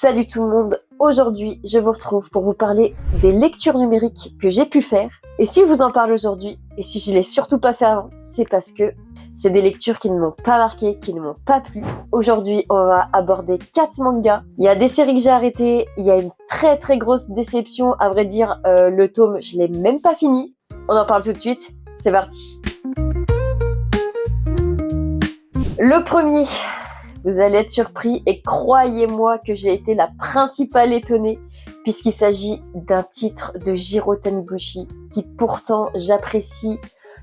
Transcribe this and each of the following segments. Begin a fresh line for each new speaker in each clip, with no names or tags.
Salut tout le monde, aujourd'hui je vous retrouve pour vous parler des lectures numériques que j'ai pu faire. Et si je vous en parle aujourd'hui, et si je l'ai surtout pas fait avant, c'est parce que c'est des lectures qui ne m'ont pas marqué, qui ne m'ont pas plu. Aujourd'hui on va aborder 4 mangas. Il y a des séries que j'ai arrêtées, il y a une très grosse déception, à vrai dire le tome je l'ai même pas fini. On en parle tout de suite, c'est parti. Le premier, vous allez être surpris et croyez-moi que j'ai été la principale étonnée puisqu'il s'agit d'un titre de Jiro Taniguchi qui pourtant j'apprécie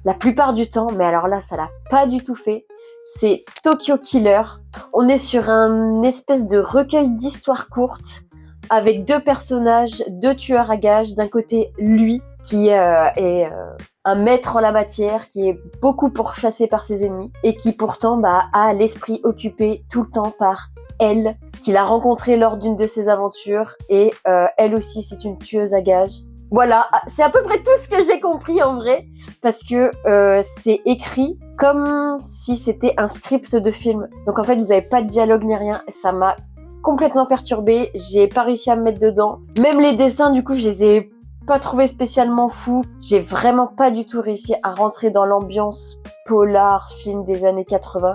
la plupart du temps, mais alors là ça l'a pas du tout fait. C'est Tokyo Killer. On est sur un espèce de recueil d'histoires courtes avec deux personnages, deux tueurs à gages. D'un côté lui qui est un maître en la matière, qui est beaucoup pourchassé par ses ennemis et qui pourtant a l'esprit occupé tout le temps par elle, qu'il a rencontrée lors d'une de ses aventures et elle aussi c'est une tueuse à gages. Voilà, c'est à peu près tout ce que j'ai compris en vrai, parce que c'est écrit comme si c'était un script de film. Donc en fait vous avez pas de dialogue ni rien, ça m'a complètement perturbée, j'ai pas réussi à me mettre dedans. Même les dessins du coup je les ai pas trouvé spécialement fou. J'ai vraiment pas du tout réussi à rentrer dans l'ambiance polar film des années 80.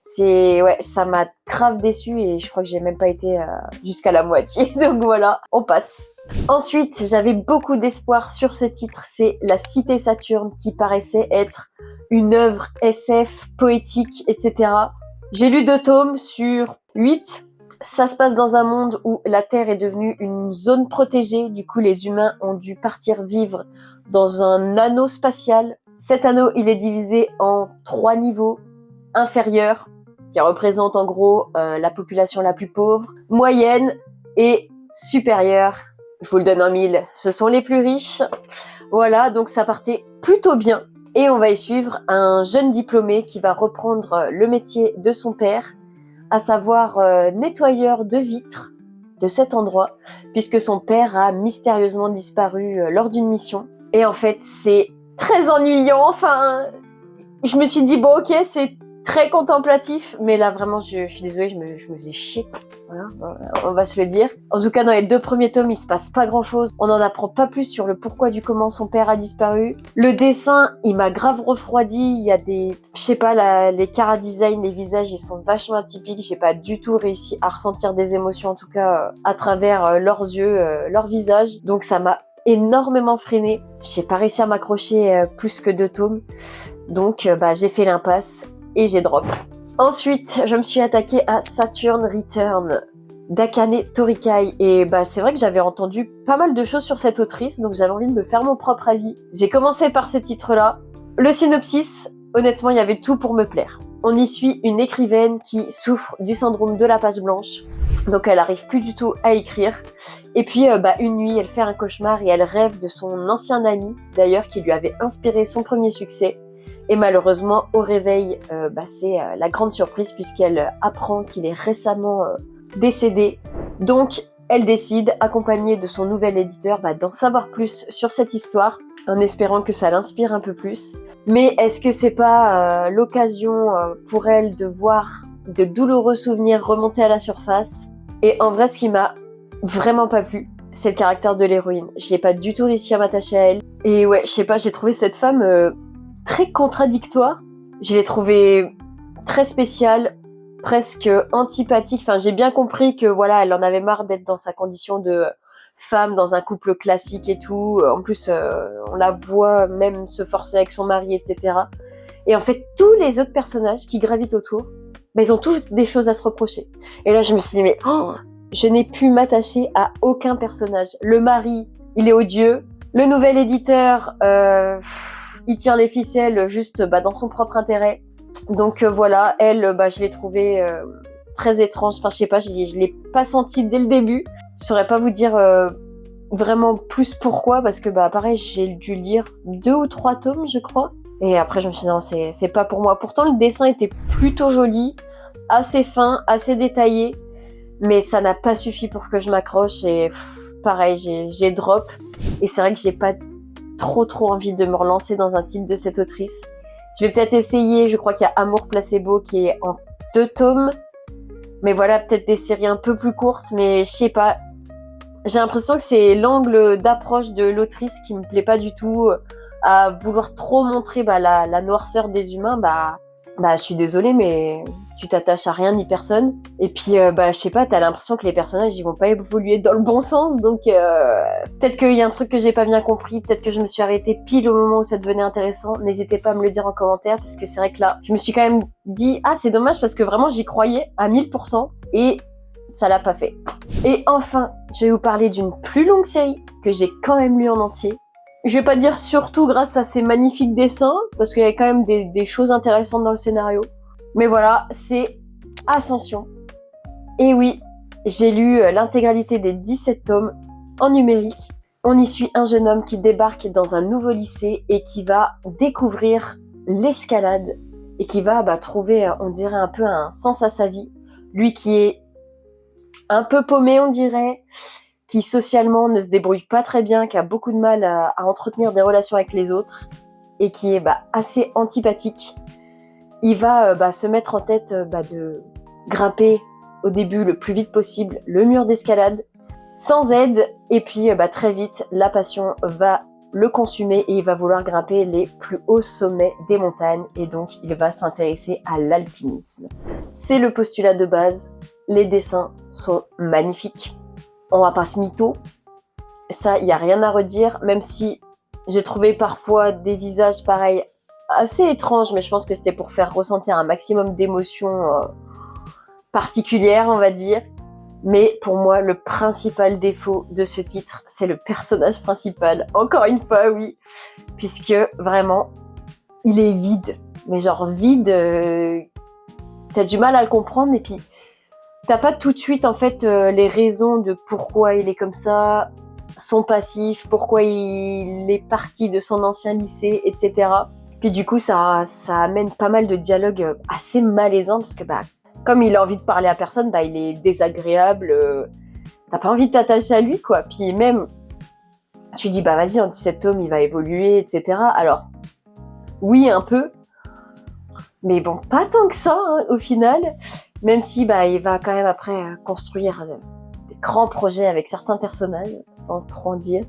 Ça m'a grave déçu et je crois que j'ai même pas été jusqu'à la moitié. Donc voilà, on passe. Ensuite, j'avais beaucoup d'espoir sur ce titre, c'est La Cité Saturne qui paraissait être une œuvre SF poétique, etc. J'ai lu 2 tomes sur 8. Ça se passe dans un monde où la Terre est devenue une zone protégée. Du coup, les humains ont dû partir vivre dans un anneau spatial. Cet anneau, il est divisé en 3 niveaux. Inférieurs, qui représentent en gros la population la plus pauvre. Moyenne et supérieure. Je vous le donne en 1000. Ce sont les plus riches. Voilà, donc ça partait plutôt bien. Et on va y suivre un jeune diplômé qui va reprendre le métier de son père, à savoir nettoyeur de vitres de cet endroit, puisque son père a mystérieusement disparu lors d'une mission. Et en fait, c'est très ennuyant. Enfin, je me suis dit, bon ok, c'est très contemplatif, mais là vraiment, je suis désolée, je me faisais chier. Voilà, on va se le dire. En tout cas, dans les 2 premiers tomes, il se passe pas grand-chose. On n'en apprend pas plus sur le pourquoi du comment son père a disparu. Le dessin, il m'a grave refroidi. Il y a des, je sais pas, les chara-design, les visages, ils sont vachement atypiques. J'ai pas du tout réussi à ressentir des émotions, en tout cas à travers leurs yeux, leur visage. Donc ça m'a énormément freiné. J'ai pas réussi à m'accrocher plus que 2 tomes. Donc j'ai fait l'impasse et j'ai drop. Ensuite, je me suis attaquée à Saturn Return d'Akane Torikai et c'est vrai que j'avais entendu pas mal de choses sur cette autrice, donc j'avais envie de me faire mon propre avis. J'ai commencé par ce titre-là. Le synopsis, honnêtement, il y avait tout pour me plaire. On y suit une écrivaine qui souffre du syndrome de la page blanche, donc elle arrive plus du tout à écrire. Et puis une nuit, elle fait un cauchemar et elle rêve de son ancien ami, d'ailleurs, qui lui avait inspiré son premier succès. Et malheureusement, au réveil, c'est la grande surprise puisqu'elle apprend qu'il est récemment décédé. Donc, elle décide, accompagnée de son nouvel éditeur, d'en savoir plus sur cette histoire, en espérant que ça l'inspire un peu plus. Mais est-ce que c'est pas l'occasion pour elle de voir de douloureux souvenirs remonter à la surface? Et en vrai, ce qui m'a vraiment pas plu, c'est le caractère de l'héroïne. J'ai pas du tout réussi à m'attacher à elle. Et ouais, je sais pas, j'ai trouvé cette femme très contradictoire. Je l'ai trouvée très spéciale, presque antipathique. Enfin, j'ai bien compris que voilà, elle en avait marre d'être dans sa condition de femme dans un couple classique et tout. En plus, on la voit même se forcer avec son mari, etc. Et en fait, tous les autres personnages qui gravitent autour, ils ont tous des choses à se reprocher. Et là, je me suis dit, mais je n'ai pu m'attacher à aucun personnage. Le mari, il est odieux. Le nouvel éditeur, il tire les ficelles juste dans son propre intérêt. Donc voilà, elle, je l'ai trouvée très étrange. Enfin, je sais pas, je l'ai pas sentie dès le début. Je saurais pas vous dire vraiment plus pourquoi, parce que pareil, j'ai dû lire 2 ou 3 tomes, je crois. Et après, je me suis dit non, c'est pas pour moi. Pourtant, le dessin était plutôt joli, assez fin, assez détaillé, mais ça n'a pas suffi pour que je m'accroche. Et pareil, j'ai drop. Et c'est vrai que j'ai pas trop envie de me relancer dans un titre de cette autrice. Je vais peut-être essayer, je crois qu'il y a Amour Placebo qui est en 2 tomes, Mais voilà, peut-être des séries un peu plus courtes, mais je sais pas. J'ai l'impression que c'est l'angle d'approche de l'autrice qui me plaît pas du tout, à vouloir trop montrer la noirceur des humains. Je suis désolée, mais tu t'attaches à rien ni personne. Et puis, je sais pas, t'as l'impression que les personnages, ils vont pas évoluer dans le bon sens. Donc, peut-être qu'il y a un truc que j'ai pas bien compris. Peut-être que je me suis arrêtée pile au moment où ça devenait intéressant. N'hésitez pas à me le dire en commentaire, parce que c'est vrai que là, je me suis quand même dit, ah, c'est dommage, parce que vraiment, j'y croyais à 1000%. Et ça l'a pas fait. Et enfin, je vais vous parler d'une plus longue série que j'ai quand même lue en entier. Je vais pas dire surtout grâce à ces magnifiques dessins, parce qu'il y a quand même des choses intéressantes dans le scénario. Mais voilà, c'est Ascension. Et oui, j'ai lu l'intégralité des 17 tomes en numérique. On y suit un jeune homme qui débarque dans un nouveau lycée et qui va découvrir l'escalade et qui va trouver, on dirait, un peu un sens à sa vie. Lui qui est un peu paumé, on dirait, qui socialement ne se débrouille pas très bien, qui a beaucoup de mal à entretenir des relations avec les autres et qui est assez antipathique. Il va se mettre en tête de grimper au début le plus vite possible le mur d'escalade sans aide, et puis très vite la passion va le consumer et il va vouloir grimper les plus hauts sommets des montagnes, et donc il va s'intéresser à l'alpinisme. C'est le postulat de base. Les dessins sont magnifiques. On va pas se mytho. Ça, il n'y a rien à redire, même si j'ai trouvé parfois des visages pareils assez étranges, mais je pense que c'était pour faire ressentir un maximum d'émotions particulières, on va dire. Mais pour moi, le principal défaut de ce titre, c'est le personnage principal. Encore une fois, oui. Puisque vraiment, il est vide. Mais genre vide, t'as du mal à le comprendre, et puis t'as pas tout de suite en fait les raisons de pourquoi il est comme ça, son passif, pourquoi il est parti de son ancien lycée, etc. Puis du coup ça amène pas mal de dialogues assez malaisants, parce que comme il a envie de parler à personne, il est désagréable, t'as pas envie de t'attacher à lui, quoi. Puis même, tu dis vas-y, en 17 tomes il va évoluer, etc. Alors, oui, un peu, mais bon, pas tant que ça, hein, au final. Même si il va quand même après construire des grands projets avec certains personnages, sans trop en dire.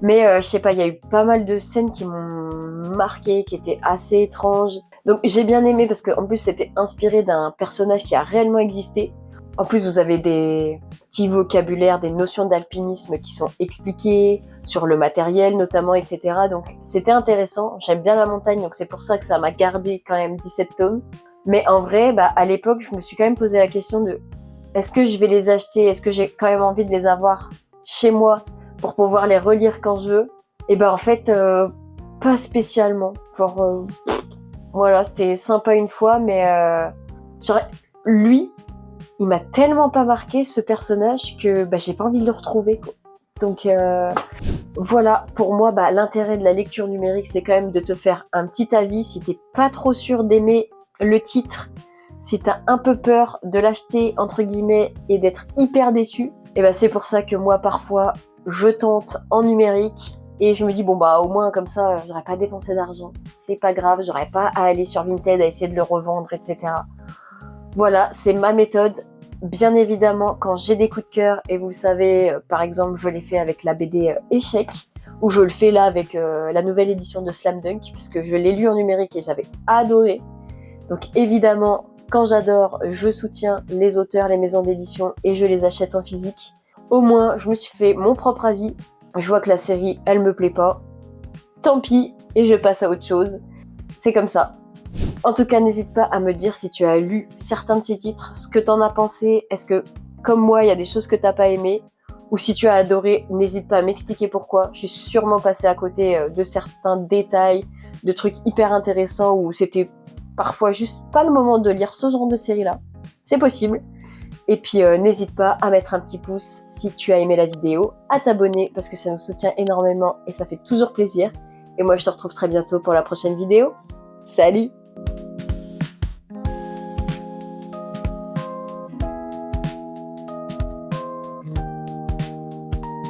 Mais je sais pas, il y a eu pas mal de scènes qui m'ont marqué, qui étaient assez étranges. Donc j'ai bien aimé, parce qu'en plus c'était inspiré d'un personnage qui a réellement existé. En plus vous avez des petits vocabulaires, des notions d'alpinisme qui sont expliquées, sur le matériel notamment, etc. Donc c'était intéressant, j'aime bien la montagne, donc c'est pour ça que ça m'a gardé quand même 17 tomes. Mais en vrai, à l'époque, je me suis quand même posé la question de est-ce que je vais les acheter? Est-ce que j'ai quand même envie de les avoir chez moi pour pouvoir les relire quand je veux? Et en fait, pas spécialement. Voilà, c'était sympa une fois, mais lui, il m'a tellement pas marqué, ce personnage, que j'ai pas envie de le retrouver, quoi. Donc voilà, pour moi, l'intérêt de la lecture numérique, c'est quand même de te faire un petit avis si t'es pas trop sûr d'aimer le titre, si t'as un peu peur de l'acheter entre guillemets et d'être hyper déçu. Et c'est pour ça que moi parfois je tente en numérique et je me dis au moins comme ça j'aurais pas dépensé d'argent, c'est pas grave, j'aurais pas à aller sur Vinted à essayer de le revendre, etc. Voilà, c'est ma méthode. Bien évidemment, quand j'ai des coups de cœur, et vous le savez, par exemple je l'ai fait avec la BD Échec, ou je le fais là avec la nouvelle édition de Slam Dunk, parce que je l'ai lu en numérique et j'avais adoré. Donc évidemment, quand j'adore, je soutiens les auteurs, les maisons d'édition, et je les achète en physique. Au moins, je me suis fait mon propre avis. Je vois que la série, elle me plaît pas. Tant pis, et je passe à autre chose. C'est comme ça. En tout cas, n'hésite pas à me dire si tu as lu certains de ces titres, ce que t'en as pensé. Est-ce que, comme moi, il y a des choses que t'as pas aimées? Ou si tu as adoré, n'hésite pas à m'expliquer pourquoi. Je suis sûrement passée à côté de certains détails, de trucs hyper intéressants où c'était parfois juste pas le moment de lire ce genre de série-là. C'est possible. Et puis n'hésite pas à mettre un petit pouce si tu as aimé la vidéo, à t'abonner parce que ça nous soutient énormément et ça fait toujours plaisir. Et moi je te retrouve très bientôt pour la prochaine vidéo. Salut!